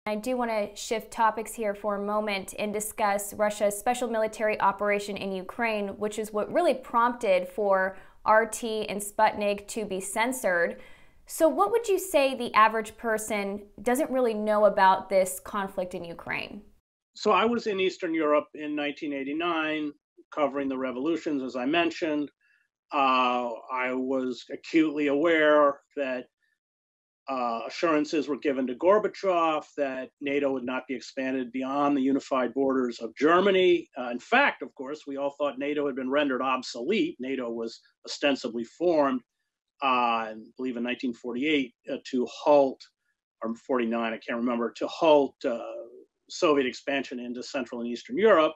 I do want to shift topics here for a moment and discuss Russia's special military operation in Ukraine, which is what really prompted for RT and Sputnik to be censored. So what would you say the average person doesn't really know about this conflict in Ukraine? So I was in Eastern Europe in 1989, covering the revolutions, as I mentioned. I was acutely aware that assurances were given to Gorbachev that NATO would not be expanded beyond the unified borders of Germany. In fact, of course, we all thought NATO had been rendered obsolete. NATO was ostensibly formed, I believe in 1948, to halt, or 49, I can't remember, to halt Soviet expansion into Central and Eastern Europe.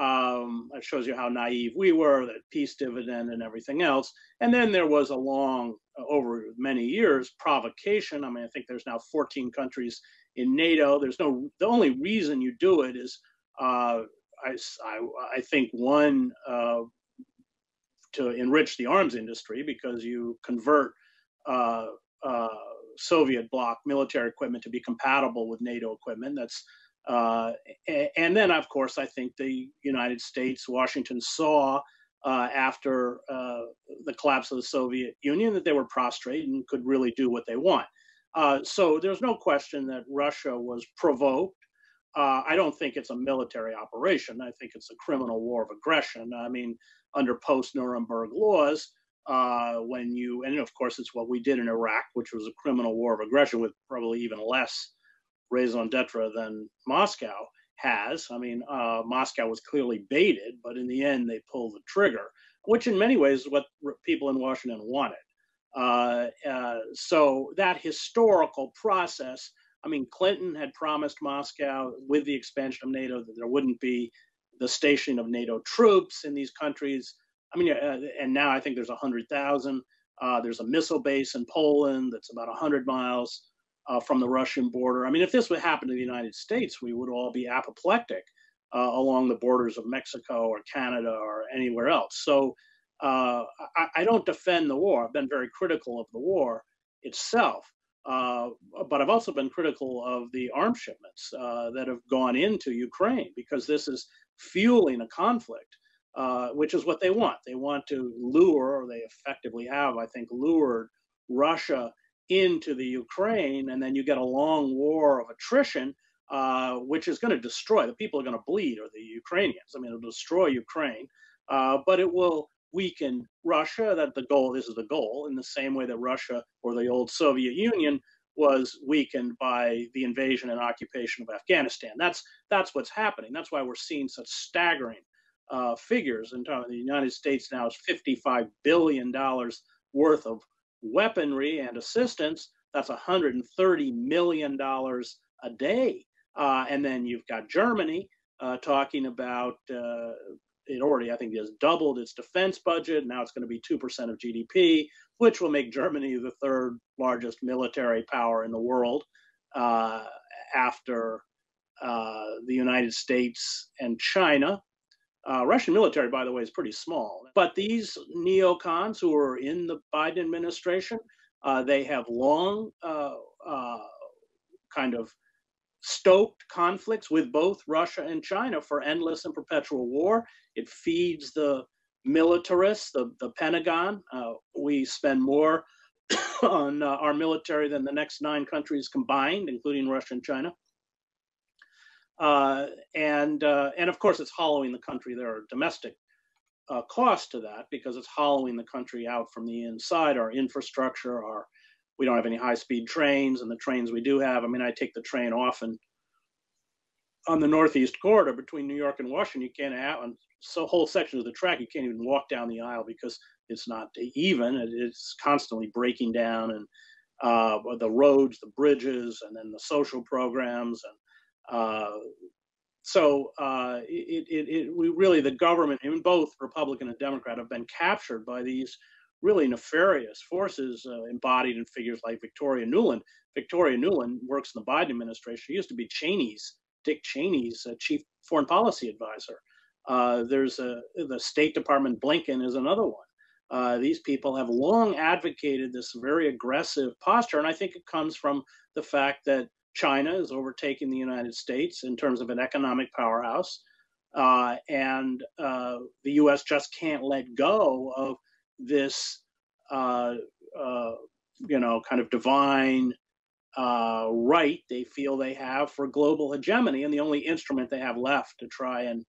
It shows you how naive we were, that peace dividend and everything else. And then there was a long, over many years, provocation. I mean, I think there's now 14 countries in NATO. The only reason you do it is, I think, one, to enrich the arms industry, because you convert Soviet bloc military equipment to be compatible with NATO equipment. And then, of course, I think the United States, Washington saw after the collapse of the Soviet Union that they were prostrate and could really do what they want. So there's no question that Russia was provoked. I don't think it's a military operation. I think it's a criminal war of aggression. I mean, under post-Nuremberg laws, and of course, it's what we did in Iraq, which was a criminal war of aggression with probably even less raison d'etre than Moscow has. I mean, Moscow was clearly baited, but in the end, they pulled the trigger, which in many ways is what people in Washington wanted. So that historical process, I mean, Clinton had promised Moscow with the expansion of NATO that there wouldn't be the stationing of NATO troops in these countries. I mean, and now I think there's 100,000. There's a missile base in Poland that's about 100 miles from the Russian border. I mean, if this would happen to the United States, we would all be apoplectic along the borders of Mexico or Canada or anywhere else. So I don't defend the war. I've been very critical of the war itself, but I've also been critical of the arms shipments that have gone into Ukraine, because this is fueling a conflict, which is what they want. They want to lure, or they effectively have, I think, lured Russia into the Ukraine, and then you get a long war of attrition, which is going to destroy. The people are going to bleed, or the Ukrainians. I mean, it'll destroy Ukraine, but it will weaken Russia. This is the goal, in the same way that Russia, or the old Soviet Union, was weakened by the invasion and occupation of Afghanistan. That's what's happening. That's why we're seeing such staggering figures. In terms of the United States now is $55 billion worth of weaponry and assistance. That's $130 million a day. And then you've got Germany talking about it already, I think, has doubled its defense budget. Now it's going to be 2% of GDP, which will make Germany the third largest military power in the world after the United States and China. Russian military, by the way, is pretty small. But these neocons who are in the Biden administration, they have long kind of stoked conflicts with both Russia and China for endless and perpetual war. It feeds the militarists, the Pentagon. We spend more on our military than the next 9 countries combined, including Russia and China. And of course, it's hollowing the country. There are domestic costs to that, because it's hollowing the country out from the inside. Our infrastructure, we don't have any high-speed trains, and the trains we do have, I mean, I take the train often on the Northeast corridor between New York and Washington. You can't have, on so whole sections of the track, you can't even walk down the aisle because it's not even. It's constantly breaking down, and the roads, the bridges, and then the social programs, and we really, the government, and both Republican and Democrat, have been captured by these really nefarious forces embodied in figures like Victoria Nuland. Victoria Nuland works in the Biden administration. She used to be Dick Cheney's chief foreign policy advisor. There's the State Department, Blinken is another one. These people have long advocated this very aggressive posture, and I think it comes from the fact that China is overtaking the United States in terms of an economic powerhouse. And the U.S. just can't let go of this, kind of divine right they feel they have for global hegemony. And the only instrument they have left to try and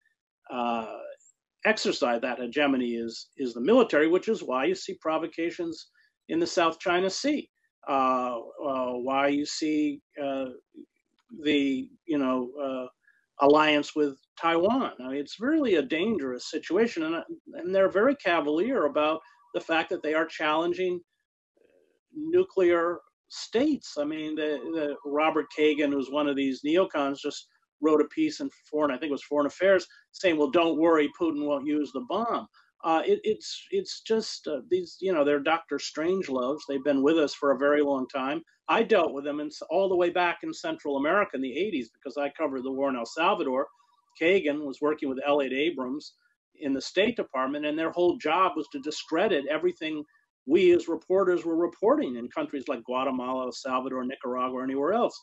exercise that hegemony is the military, which is why you see provocations in the South China Sea, why you see the alliance with Taiwan. I mean, it's really a dangerous situation, and they're very cavalier about the fact that they are challenging nuclear states. I mean, the Robert Kagan, who's one of these neocons, just wrote a piece in I think it was Foreign Affairs, saying, "Well, don't worry, Putin won't use the bomb." It's just these, they're Dr. Strangeloves. They've been with us for a very long time. I dealt with them all the way back in Central America in the 80s because I covered the war in El Salvador. Kagan was working with Elliot Abrams in the State Department, and their whole job was to discredit everything we as reporters were reporting in countries like Guatemala, El Salvador, Nicaragua, or anywhere else.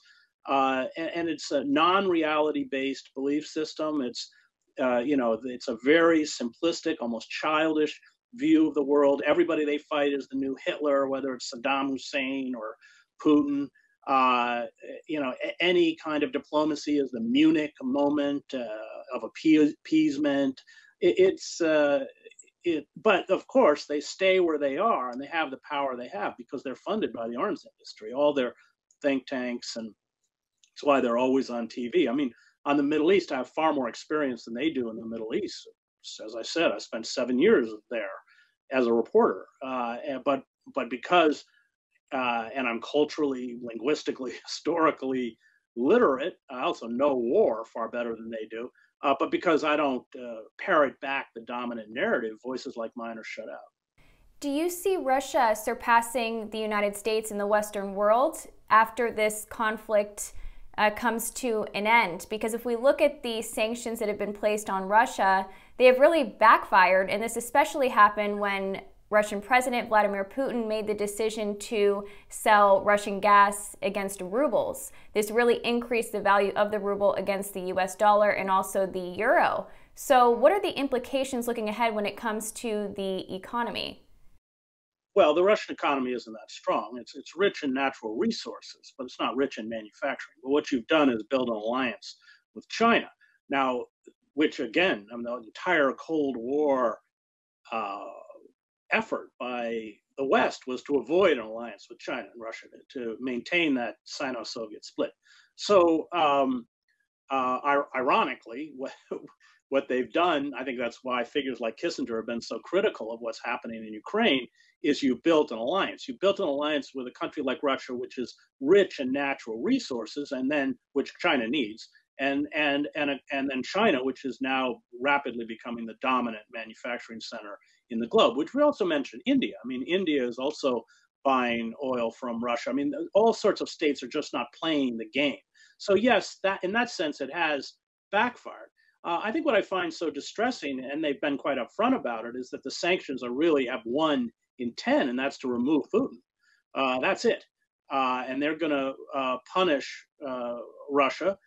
And it's a non-reality based belief system. It's it's a very simplistic, almost childish view of the world. Everybody they fight is the new Hitler, whether it's Saddam Hussein or Putin. Any kind of diplomacy is the Munich moment of appeasement. But of course, they stay where they are, and they have the power they have because they're funded by the arms industry, all their think tanks, and that's why they're always on TV. I mean, on the Middle East, I have far more experience than they do in the Middle East. As I said, I spent 7 years there as a reporter. But because, and I'm culturally, linguistically, historically literate, I also know war far better than they do. But because I don't parrot back the dominant narrative, voices like mine are shut out. Do you see Russia surpassing the United States in the Western world after this conflict comes to an end? Because if we look at the sanctions that have been placed on Russia, they have really backfired, and this especially happened when Russian President Vladimir Putin made the decision to sell Russian gas against rubles. This really increased the value of the ruble against the US dollar and also the euro. So what are the implications looking ahead when it comes to the economy? Well, the Russian economy isn't that strong. It's rich in natural resources, but it's not rich in manufacturing. But what you've done is build an alliance with China. Now, which again, I mean, the entire Cold War effort by the West was to avoid an alliance with China and Russia to maintain that Sino-Soviet split. So, ironically, what they've done, I think that's why figures like Kissinger have been so critical of what's happening in Ukraine, is you built an alliance. You built an alliance with a country like Russia, which is rich in natural resources, and then which China needs, and then China, which is now rapidly becoming the dominant manufacturing center in the globe. Which we also mentioned India. I mean, India is also buying oil from Russia. I mean, all sorts of states are just not playing the game. So yes, that in that sense, it has backfired. I think what I find so distressing, and they've been quite upfront about it, is that the sanctions are really have one intent, and that's to remove Putin. That's it. And they're going to punish Russia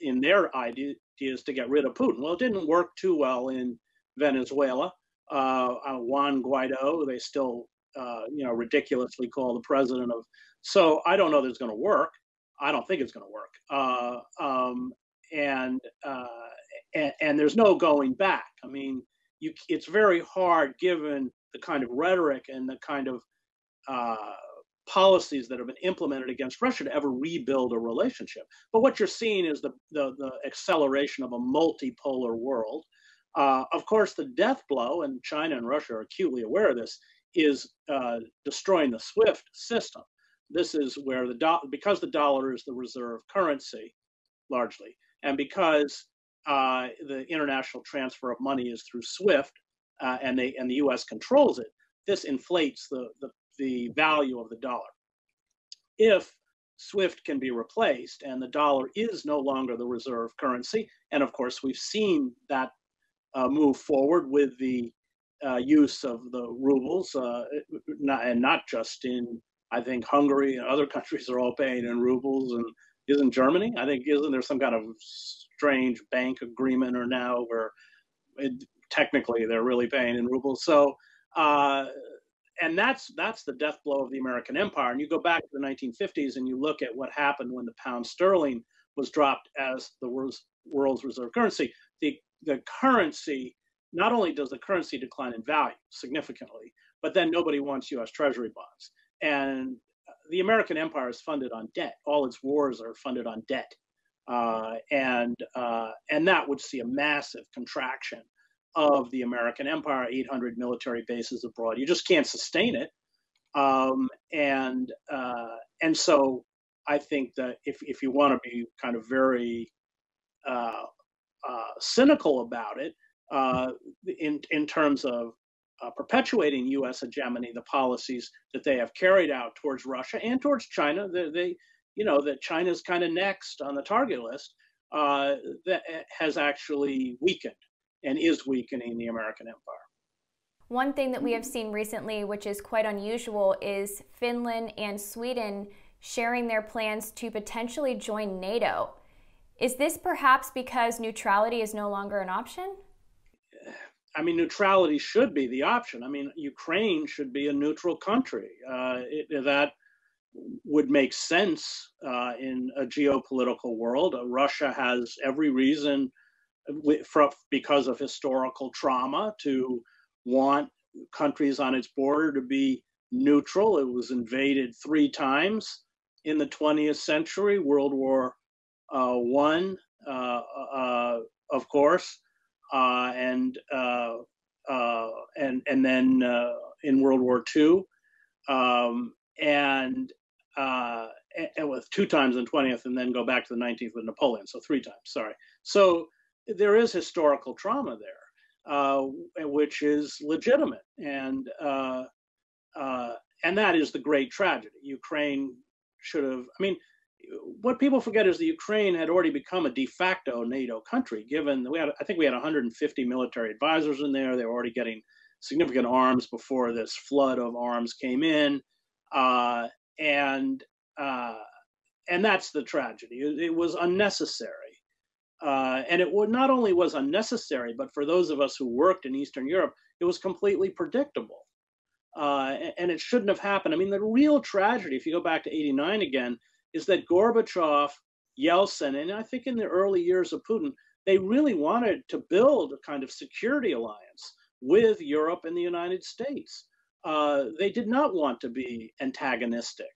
in their ideas to get rid of Putin. Well, it didn't work too well in Venezuela. Juan Guaido, they still, ridiculously call the president of. So I don't know that it's going to work. I don't think it's going to work. And there's no going back. I mean, it's very hard, given the kind of rhetoric and the kind of policies that have been implemented against Russia, to ever rebuild a relationship. But what you're seeing is the acceleration of a multipolar world. Of course, the death blow, and China and Russia are acutely aware of this, is destroying the SWIFT system. This is where because the dollar is the reserve currency, largely, and because the international transfer of money is through SWIFT, and the U.S. controls it, this inflates the value of the dollar. If SWIFT can be replaced and the dollar is no longer the reserve currency, and of course we've seen that move forward with the use of the rubles, and not just in I think Hungary and other countries are all paying in rubles, and isn't Germany? I think isn't there some kind of strange bank agreement or now where technically they're really paying in rubles? So, and that's the death blow of the American empire. And you go back to the 1950s and you look at what happened when the pound sterling was dropped as the world's reserve currency. The currency, not only does the currency decline in value significantly, but then nobody wants U.S. Treasury bonds. And the American empire is funded on debt. All its wars are funded on debt. And that would see a massive contraction of the American empire, 800 military bases abroad. You just can't sustain it. And so I think that if you want to be kind of very cynical about it, in terms of perpetuating U.S. hegemony, the policies that they have carried out towards Russia and towards China, that China's kind of next on the target list, that has actually weakened and is weakening the American empire. One thing that we have seen recently, which is quite unusual, is Finland and Sweden sharing their plans to potentially join NATO. Is this perhaps because neutrality is no longer an option? I mean, neutrality should be the option. I mean, Ukraine should be a neutral country. That would make sense in a geopolitical world. Russia has every reason, because of historical trauma, to want countries on its border to be neutral. It was invaded 3 times in the 20th century. World War I, of course, and then in World War II, and with 2 times in the 20th, and then go back to the 19th with Napoleon. So 3 times. Sorry. So there is historical trauma there, which is legitimate, and that is the great tragedy. Ukraine should have. I mean, what people forget is the Ukraine had already become a de facto NATO country, given that I think we had 150 military advisors in there. They were already getting significant arms before this flood of arms came in, and that's the tragedy. It was unnecessary. And it not only was unnecessary, but for those of us who worked in Eastern Europe, it was completely predictable. And it shouldn't have happened. I mean, the real tragedy, if you go back to '89 again, is that Gorbachev, Yeltsin, and I think in the early years of Putin, they really wanted to build a kind of security alliance with Europe and the United States. They did not want to be antagonistic.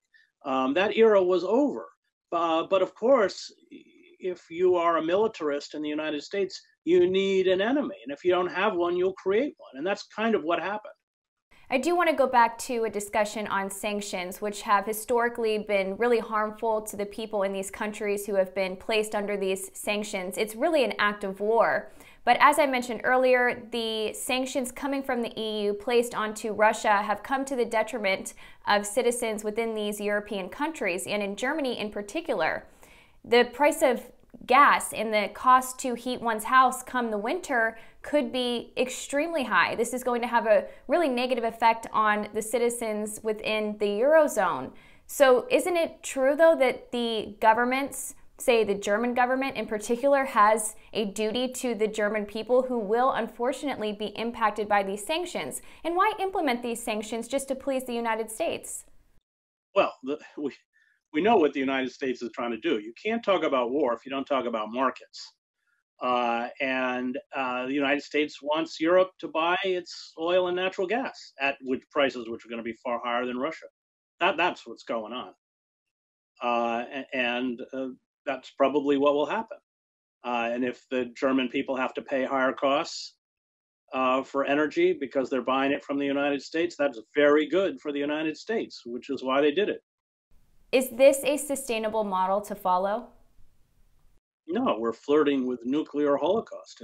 That era was over. But of course, if you are a militarist in the United States, you need an enemy. And if you don't have one, you'll create one. And that's kind of what happened. I do want to go back to a discussion on sanctions, which have historically been really harmful to the people in these countries who have been placed under these sanctions. It's really an act of war. But as I mentioned earlier, the sanctions coming from the EU placed onto Russia have come to the detriment of citizens within these European countries, and in Germany in particular. The price of gas and the cost to heat one's house come the winter could be extremely high. This is going to have a really negative effect on the citizens within the Eurozone. So isn't it true, though, that the governments, say the German government in particular, has a duty to the German people who will unfortunately be impacted by these sanctions? And why implement these sanctions just to please the United States? Well, we know what the United States is trying to do. You can't talk about war if you don't talk about markets. And the United States wants Europe to buy its oil and natural gas at prices which are going to be far higher than Russia. That's what's going on. And that's probably what will happen. And if the German people have to pay higher costs for energy because they're buying it from the United States, that's very good for the United States, which is why they did it. Is this a sustainable model to follow? No, we're flirting with nuclear holocaust.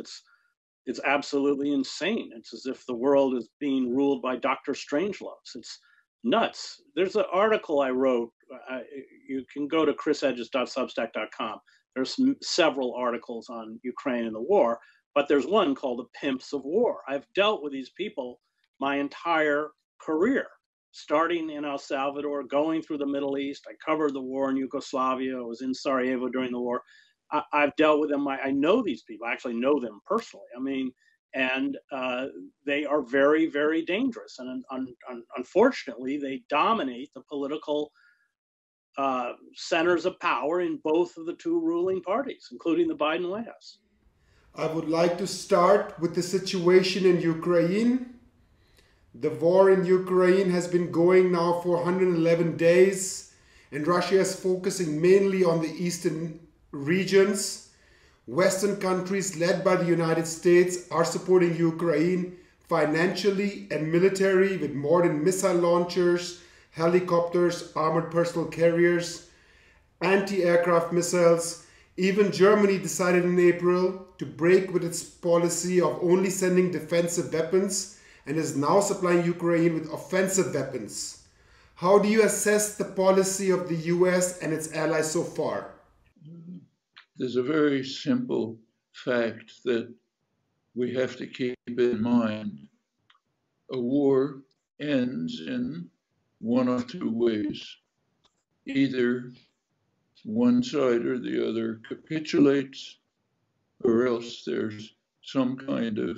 It's absolutely insane. It's as if the world is being ruled by Dr. Strangeloves. It's nuts. There's an article I wrote. You can go to chrishedges.substack.com. There's several articles on Ukraine and the war, but there's one called The Pimps of War. I've dealt with these people my entire career. starting in El Salvador, going through the Middle East. I covered the war in Yugoslavia. I was in Sarajevo during the war. I've dealt with them. I know these people. I actually know them personally. I mean, and they are very, very dangerous. And unfortunately, they dominate the political centers of power in both of the two ruling parties, including the Biden White House. I would like to start with the situation in Ukraine. The war in Ukraine has been going now for 111 days, and Russia is focusing mainly on the eastern regions. Western countries led by the United States are supporting Ukraine financially and military with modern missile launchers, helicopters, armored personal carriers, anti-aircraft missiles. Even Germany decided in April to break with its policy of only sending defensive weapons and is now supplying Ukraine with offensive weapons. How do you assess the policy of the US and its allies so far? There's a very simple fact that we have to keep in mind. A war ends in one of two ways. Either one side or the other capitulates, or else there's some kind of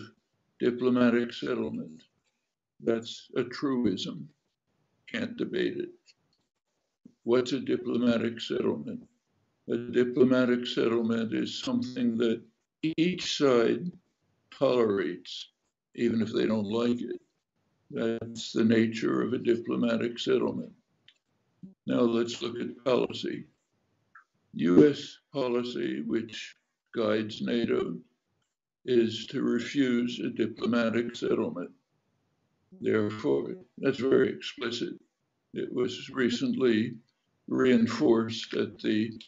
diplomatic settlement. That's a truism. Can't debate it. What's a diplomatic settlement? A diplomatic settlement is something that each side tolerates, even if they don't like it. That's the nature of a diplomatic settlement. Now let's look at policy. US policy, which guides NATO, is to refuse a diplomatic settlement. Therefore, that's very explicit. It was recently reinforced at the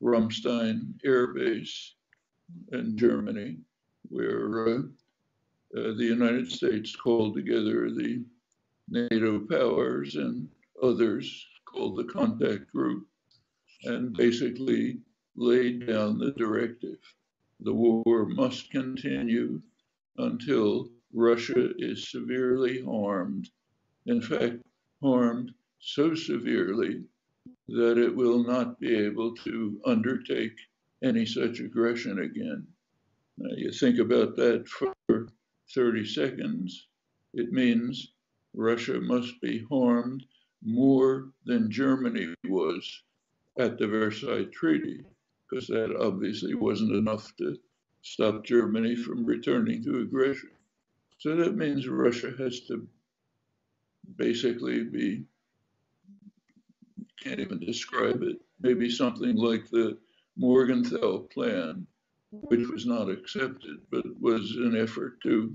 Ramstein Air Base in Germany, where the United States called together the NATO powers and others called the contact group and basically laid down the directive. The war must continue until Russia is severely harmed, in fact, harmed so severely that it will not be able to undertake any such aggression again. Now, you think about that for 30 seconds, it means Russia must be harmed more than Germany was at the Versailles Treaty, because that obviously wasn't enough to stop Germany from returning to aggression. So that means Russia has to basically be, can't even describe it, maybe something like the Morgenthau Plan, which was not accepted, but was an effort to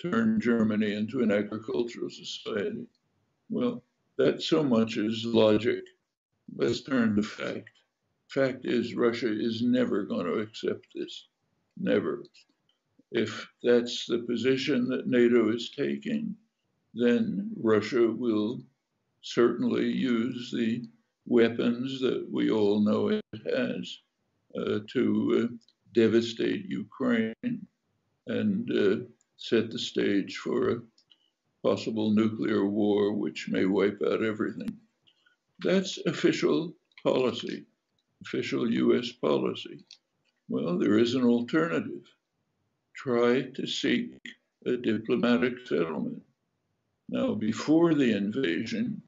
turn Germany into an agricultural society. Well, that so much is logic. Let's turn to fact. Fact is, Russia is never going to accept this. Never. If that's the position that NATO is taking, then Russia will certainly use the weapons that we all know it has to devastate Ukraine and set the stage for a possible nuclear war which may wipe out everything. That's official policy, official US policy. Well, there is an alternative. Try to seek a diplomatic settlement. Now, before the invasion,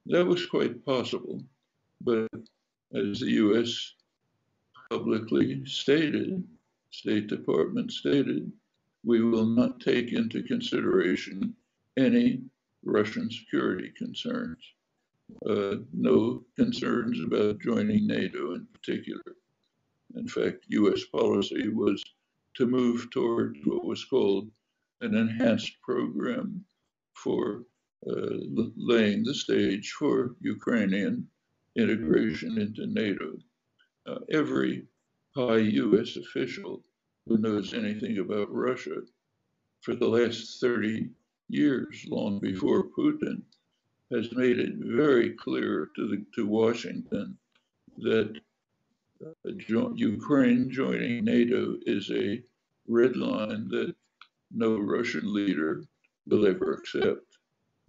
that was quite possible, but as the US publicly stated, State Department stated, we will not take into consideration any Russian security concerns. No concerns about joining NATO in particular. In fact, US policy was to move toward what was called an enhanced program for laying the stage for Ukrainian integration into NATO. Every high US official who knows anything about Russia for the last 30 years, long before Putin, has made it very clear to Washington that Ukraine joining NATO is a red line that no Russian leader will ever accept.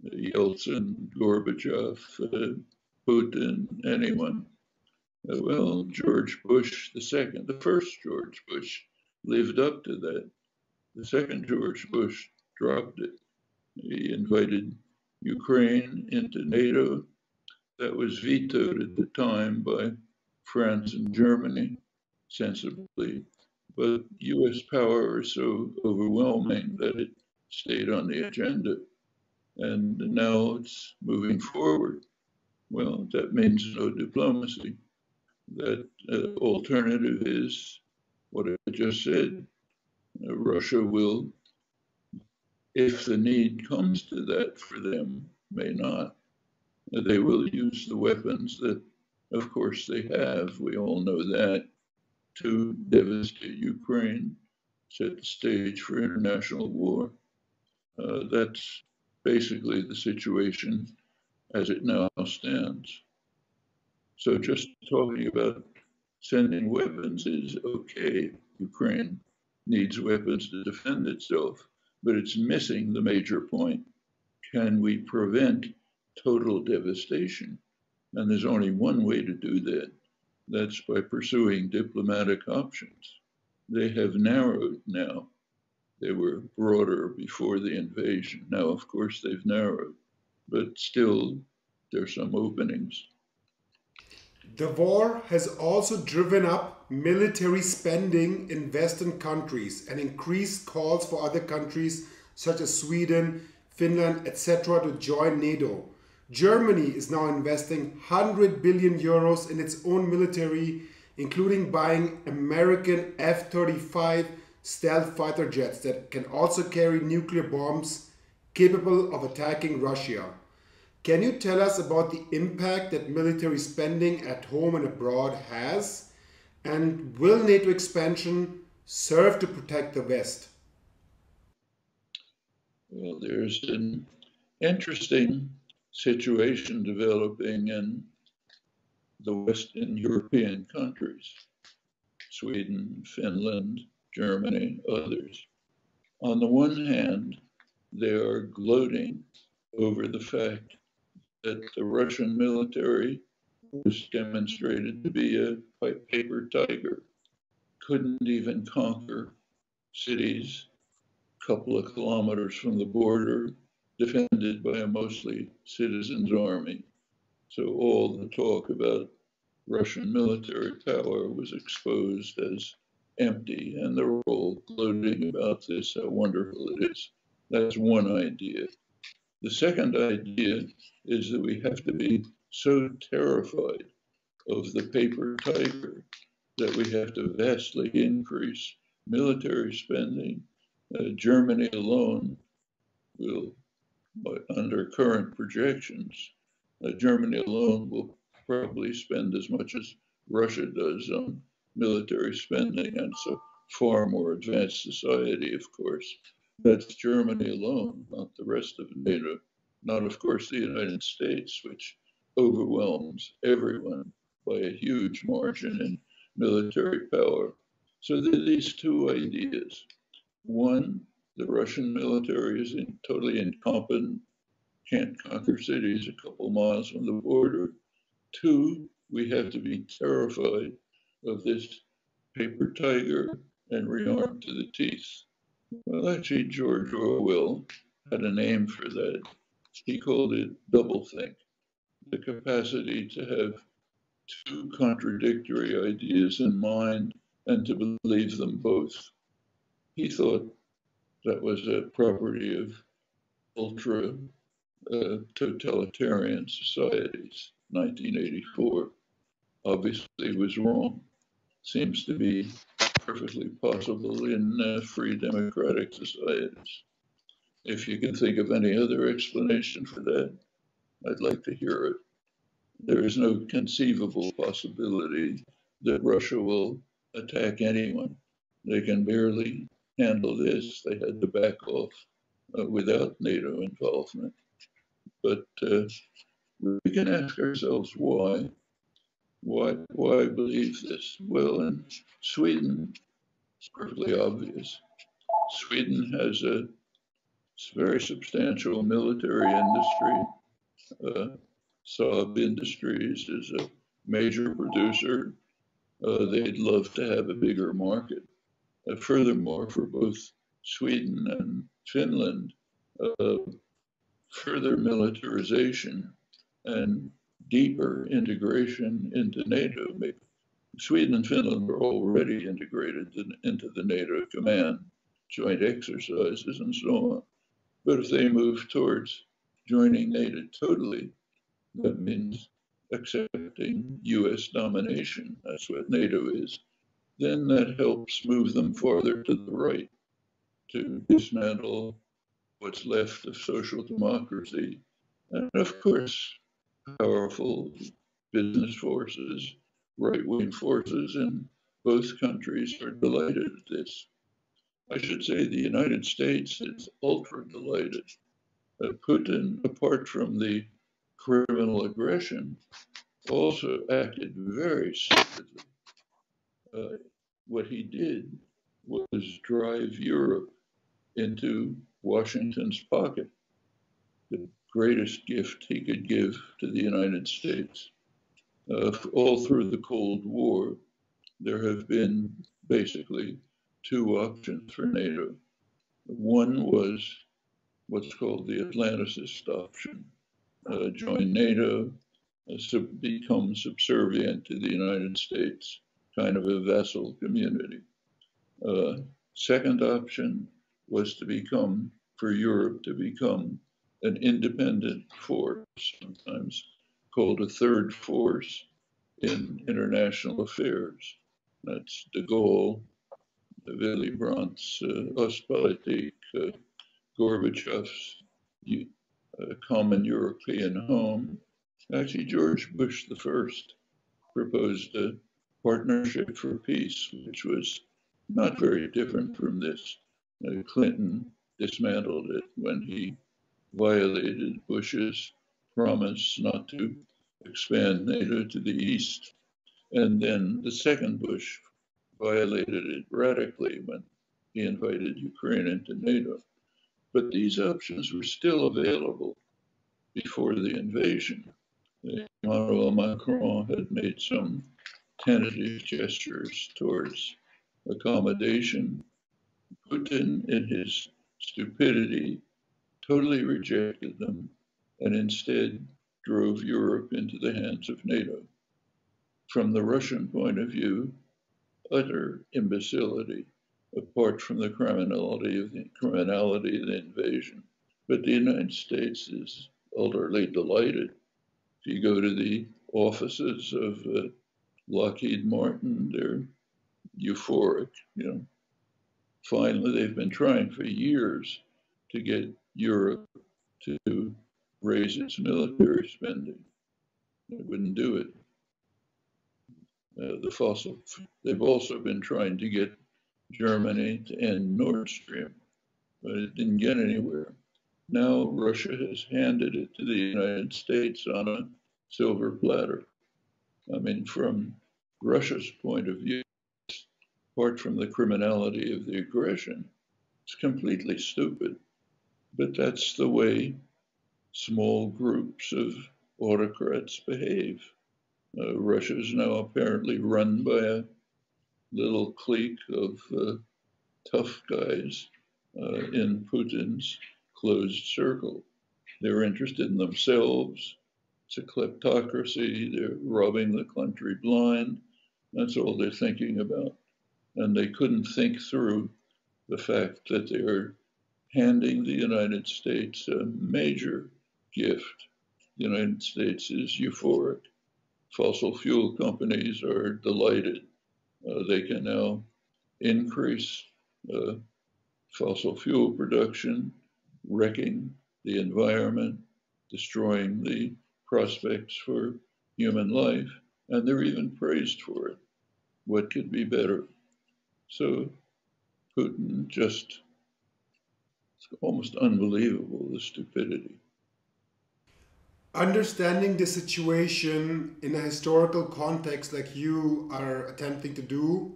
Yeltsin, Gorbachev, Putin, anyone. Well, George Bush II, the first George Bush, lived up to that. The second George Bush dropped it. He invited Ukraine into NATO. That was vetoed at the time by France and Germany, sensibly. But US power is so overwhelming that it stayed on the agenda. And now it's moving forward. Well, that means no diplomacy. That alternative is what I just said. Russia will, if the need comes to that for them, may not. They will use the weapons that, of course, they have. We all know that, to devastate Ukraine, set the stage for international war. That's basically the situation as it now stands. So just talking about sending weapons is okay. Ukraine needs weapons to defend itself, but it's missing the major point. Can we prevent total devastation? And there's only one way to do that. That's by pursuing diplomatic options. They have narrowed now. They were broader before the invasion. Now, of course, they've narrowed, but still there's some openings. The war has also driven up military spending in Western countries and increased calls for other countries such as Sweden, Finland, etc. to join NATO. Germany is now investing 100 billion euros in its own military, including buying American F-35 stealth fighter jets that can also carry nuclear bombs capable of attacking Russia. Can you tell us about the impact that military spending at home and abroad has? And will NATO expansion serve to protect the West? Well, there's an interesting situation developing in the Western European countries, Sweden, Finland, Germany, others. On the one hand, they are gloating over the fact that the Russian military was demonstrated to be a paper tiger, couldn't even conquer cities a couple of kilometers from the border, defended by a mostly citizens' army. So all the talk about Russian military power was exposed as empty, and they're all gloating about this, how wonderful it is. That's one idea. The second idea is that we have to be so terrified of the paper tiger that we have to vastly increase military spending. Germany alone will, under current projections, Germany alone will probably spend as much as Russia does on military spending, and it's a far more advanced society, of course. That's Germany alone, not the rest of NATO, not, of course, the United States, which overwhelms everyone by a huge margin in military power. So there are these two ideas. One, the Russian military is totally incompetent, can't conquer cities a couple miles from the border. Two, we have to be terrified of this paper tiger and rearm to the teeth. Well, actually, George Orwell had a name for that. He called it doublethink, the capacity to have two contradictory ideas in mind and to believe them both. He thought that was a property of ultra totalitarian societies, 1984. Obviously was wrong. Seems to be perfectly possible in free democratic societies. If you can think of any other explanation for that, I'd like to hear it. There is no conceivable possibility that Russia will attack anyone. They can barely handle this. They had to back off without NATO involvement. But we can ask ourselves why. Why believe this? Well, in Sweden, it's perfectly obvious. Sweden has a It's a very substantial military industry. Saab Industries is a major producer. They'd love to have a bigger market. Furthermore, for both Sweden and Finland, further militarization and deeper integration into NATO. Sweden and Finland are already integrated into the NATO command, joint exercises and so on. But if they move towards joining NATO totally, that means accepting US domination. That's what NATO is. Then that helps move them farther to the right to dismantle what's left of social democracy. And of course, powerful business forces, right-wing forces in both countries are delighted at this. I should say the United States is ultra delighted. Putin, apart from the criminal aggression, also acted very stupidly. What he did was drive Europe into Washington's pocket, the greatest gift he could give to the United States. All through the Cold War, there have been basically two options for NATO. One was what's called the Atlanticist option, join NATO, become subservient to the United States, kind of a vassal community. Second option was for Europe to become an independent force, sometimes called a third force in international affairs. That's de Gaulle, Willy Brandt's Ostpolitik, Gorbachev's Common European Home. Actually, George Bush the First proposed a partnership for peace, which was not very different from this. Clinton dismantled it when he violated Bush's promise not to expand NATO to the east. And then the second Bush violated it radically when he invited Ukraine into NATO. But these options were still available before the invasion. Emmanuel Macron had made some tentative gestures towards accommodation. Putin, in his stupidity, totally rejected them and instead drove Europe into the hands of NATO. From the Russian point of view, utter imbecility, apart from the criminality of the invasion. But the United States is utterly delighted. If you go to the offices of Lockheed Martin, they're euphoric. Finally, they've been trying for years to get Europe to raise its military spending. They wouldn't do it. They've also been trying to get Germany to end Nord Stream, but it didn't get anywhere. Now Russia has handed it to the United States on a silver platter. I mean, from Russia's point of view, apart from the criminality of the aggression, it's completely stupid. But that's the way small groups of autocrats behave. Russia is now apparently run by a little clique of tough guys in Putin's closed circle. They're interested in themselves. It's a kleptocracy. They're robbing the country blind. That's all they're thinking about. And they couldn't think through the fact that they are handing the United States a major gift. The United States is euphoric. Fossil fuel companies are delighted. They can now increase fossil fuel production, wrecking the environment, destroying the prospects for human life, and they're even praised for it. What could be better? So Putin it's almost unbelievable, the stupidity. Understanding the situation in a historical context like you are attempting to do,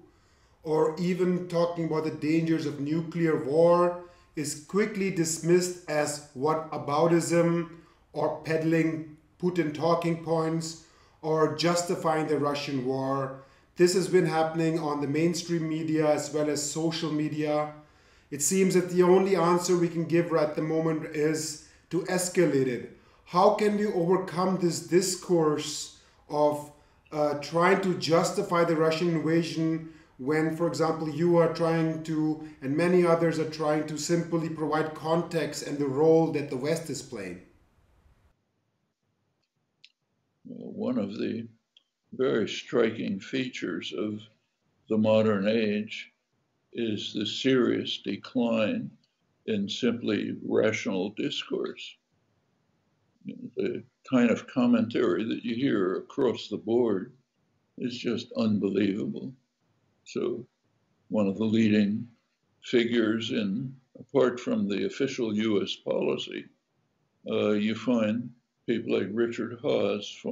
or even talking about the dangers of nuclear war is quickly dismissed as whataboutism or peddling Putin talking points or justifying the Russian war. This has been happening on the mainstream media as well as social media. It seems that the only answer we can give right at the moment is to escalate it. How can we overcome this discourse of trying to justify the Russian invasion when, for example, you are trying to, and many others are trying to simply provide context and the role that the West is playing? Well, one of the very striking features of the modern age is the serious decline in simply rational discourse. The kind of commentary that you hear across the board is just unbelievable. So one of the leading figures apart from the official US policy, you find people like Richard Haas,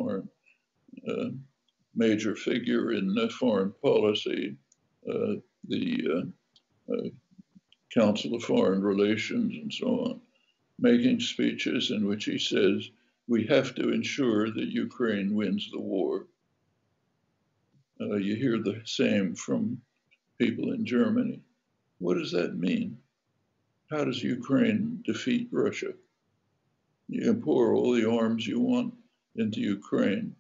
major figure in foreign policy, the Council of Foreign Relations and so on, making speeches in which he says, we have to ensure that Ukraine wins the war. You hear the same from people in Germany. What does that mean? How does Ukraine defeat Russia? You can pour all the arms you want into Ukraine.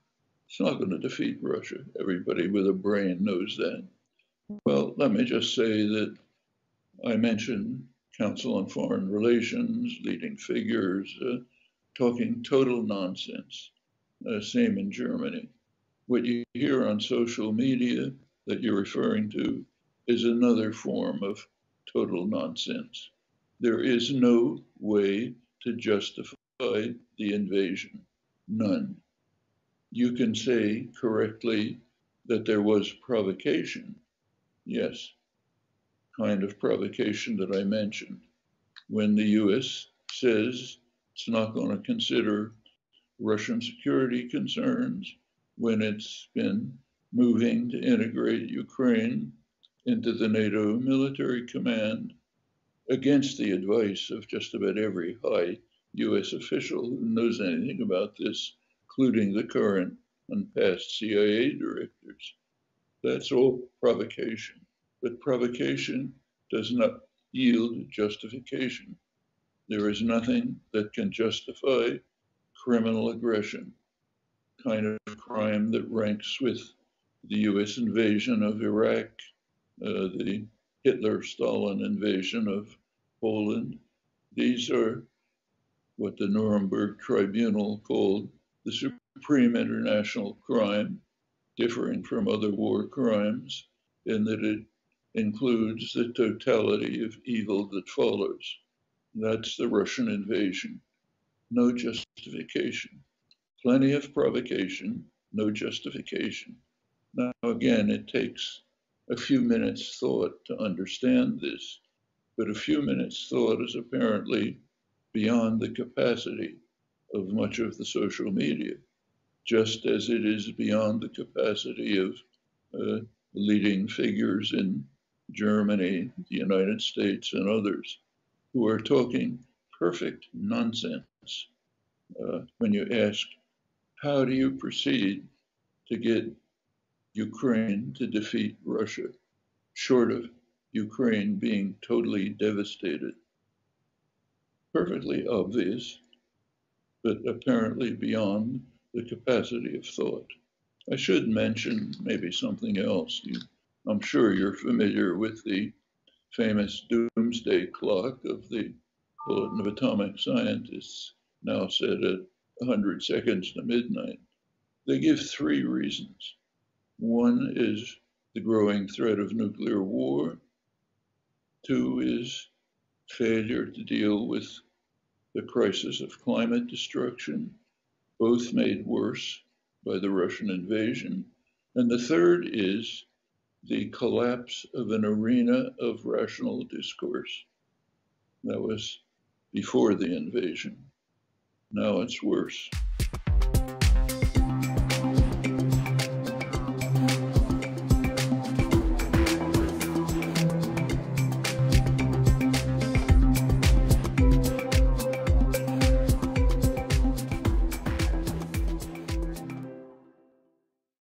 It's not going to defeat Russia. Everybody with a brain knows that. Well, let me just say that I mentioned Council on Foreign Relations, leading figures, talking total nonsense. Same in Germany. What you hear on social media that you're referring to is another form of total nonsense. There is no way to justify the invasion. None. You can say correctly that there was provocation. Yes, kind of provocation that I mentioned. When the US says it's not going to consider Russian security concerns, when it's been moving to integrate Ukraine into the NATO military command against the advice of just about every high US official who knows anything about this, including the current and past CIA directors. That's all provocation. But provocation does not yield justification. There is nothing that can justify criminal aggression, kind of crime that ranks with the US invasion of Iraq, the Hitler-Stalin invasion of Poland. These are what the Nuremberg Tribunal called the supreme international crime, differing from other war crimes in that it includes the totality of evil that follows. That's the Russian invasion. No justification. Plenty of provocation, no justification. Now, again, it takes a few minutes thought to understand this, but a few minutes thought is apparently beyond the capacity of much of the social media, just as it is beyond the capacity of leading figures in Germany, the United States, and others who are talking perfect nonsense. When you ask, how do you proceed to get Ukraine to defeat Russia, short of Ukraine being totally devastated? Perfectly obvious, but apparently beyond the capacity of thought. I should mention maybe something else. I'm sure you're familiar with the famous doomsday clock of the Bulletin of Atomic Scientists, now set at 100 seconds to midnight. They give three reasons. One is the growing threat of nuclear war. Two is failure to deal with the crisis of climate destruction, both made worse by the Russian invasion. And the third is the collapse of an arena of rational discourse. That was before the invasion. Now it's worse.